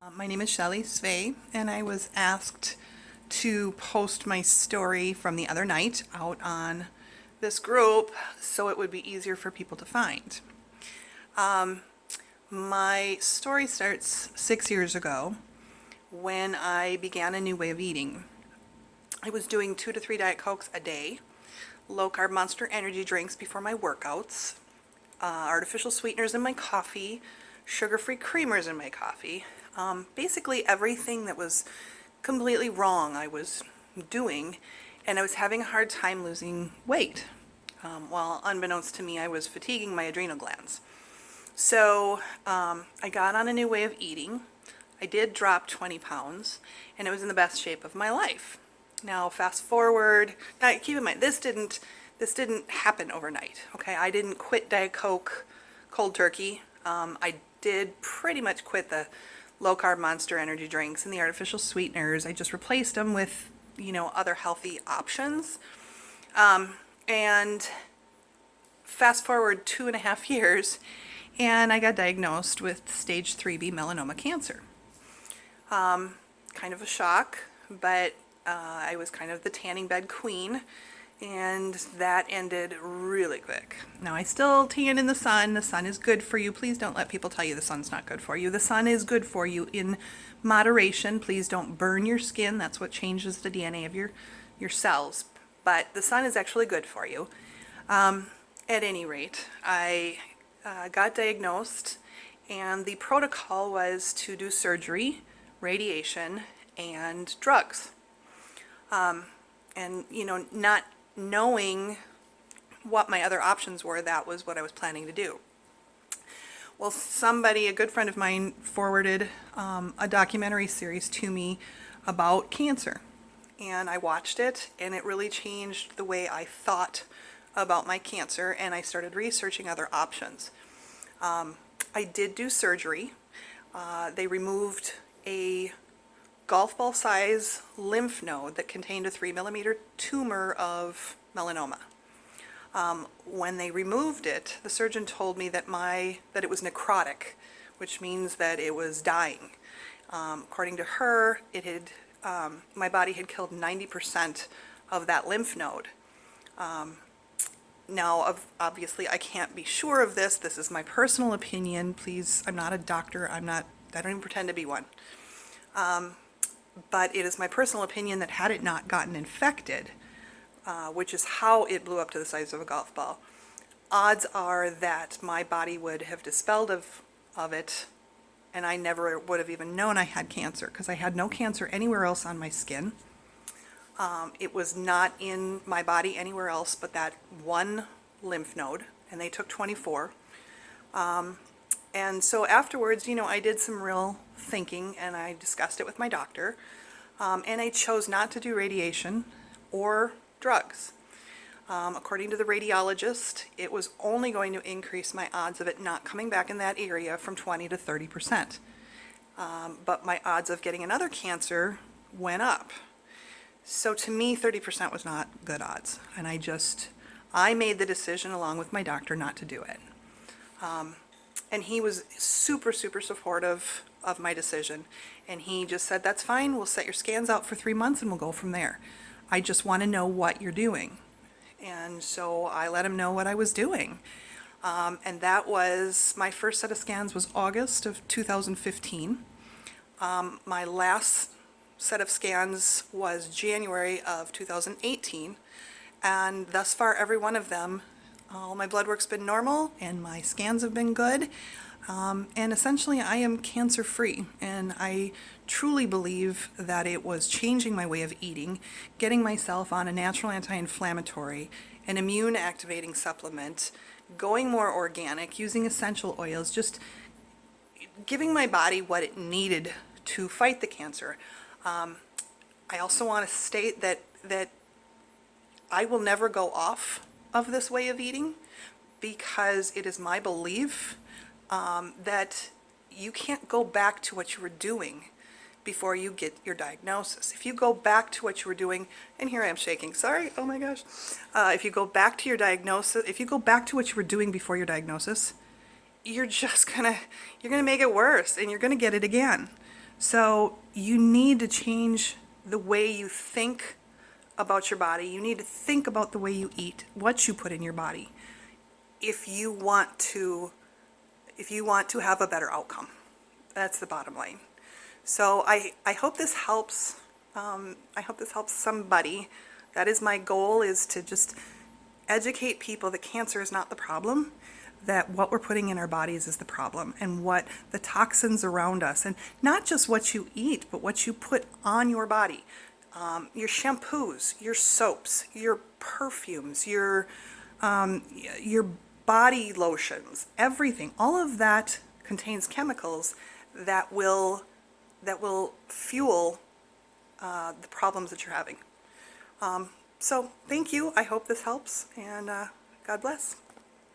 My name is Shelly Svay, and I was asked to post my story from the other night out on this group so it would be easier for people to find. My story starts 6 years ago when I began a new way of eating. I was doing 2 to 3 Diet Cokes a day, low-carb Monster energy drinks before my workouts, artificial sweeteners in my coffee, sugar-free creamers in my coffee. Basically everything that was completely wrong I was doing, and I was having a hard time losing weight. While unbeknownst to me, I was fatiguing my adrenal glands. So I got on a new way of eating. I did drop 20 pounds, and it was in the best shape of my life. Now fast forward, now keep in mind, this didn't happen overnight, okay? I didn't quit Diet Coke cold turkey. I did pretty much quit the low-carb Monster energy drinks and the artificial sweeteners. I just replaced them with, other healthy options. And fast forward 2.5 years, and I got diagnosed with stage 3B melanoma cancer. Kind of a shock, but I was kind of the tanning bed queen, and that ended really quick. Now I still tan in the sun. The sun is good for you. Please don't let people tell you the sun's not good for you. The sun is good for you in moderation. Please don't burn your skin. That's what changes the DNA of your cells. But the sun is actually good for you. At any rate, I got diagnosed, and the protocol was to do surgery, radiation, and drugs. And not knowing what my other options were, that was what I was planning to do. Well, a good friend of mine, forwarded a documentary series to me about cancer, and I watched it, and it really changed the way I thought about my cancer, and I started researching other options. I did do surgery. They removed a golf ball size lymph node that contained a 3 millimeter tumor of melanoma. When they removed it, the surgeon told me that it was necrotic, which means that it was dying. According to her, my body had killed 90% of that lymph node. Now, obviously, I can't be sure of this. This is my personal opinion. Please, I'm not a doctor. I don't even pretend to be one. But it is my personal opinion that had it not gotten infected, which is how it blew up to the size of a golf ball, odds are that my body would have dispelled of it, and I never would have even known I had cancer, because I had no cancer anywhere else on my skin. It was not in my body anywhere else but that one lymph node, and they took 24. And so afterwards, I did some real thinking, and I discussed it with my doctor, and I chose not to do radiation or drugs. According to the radiologist, it was only going to increase my odds of it not coming back in that area from 20 to 30%. But my odds of getting another cancer went up. So to me, 30% was not good odds, and I made the decision along with my doctor not to do it. And he was super, super supportive of my decision. And he just said, that's fine, we'll set your scans out for 3 months and we'll go from there. I just want to know what you're doing. And so I let him know what I was doing. And that was, my first set of scans was August of 2015. My last set of scans was January of 2018. And thus far, every one of them, all my blood work's been normal, and my scans have been good, and essentially I am cancer-free, and I truly believe that it was changing my way of eating, getting myself on a natural anti-inflammatory, an immune-activating supplement, going more organic, using essential oils, just giving my body what it needed to fight the cancer. I also want to state that I will never go off of this way of eating, because it is my belief that you can't go back to what you were doing before you get your diagnosis. If you go back to what you were doing, and here I am shaking, sorry, oh my gosh. If you go back to your diagnosis, if you go back to what you were doing before your diagnosis, you're gonna make it worse, and you're gonna get it again. So you need to change the way you think about your body. You need to think about the way you eat, what you put in your body, if you want to have a better outcome. That's the bottom line. So I hope this helps. I hope this helps somebody. That is my goal, is to just educate people that cancer is not the problem, that what we're putting in our bodies is the problem, and what the toxins around us, and not just what you eat, but what you put on your body. Your shampoos, your soaps, your perfumes, your body lotions, everything, all of that contains chemicals that will fuel the problems that you're having. So thank you. I hope this helps, and God bless.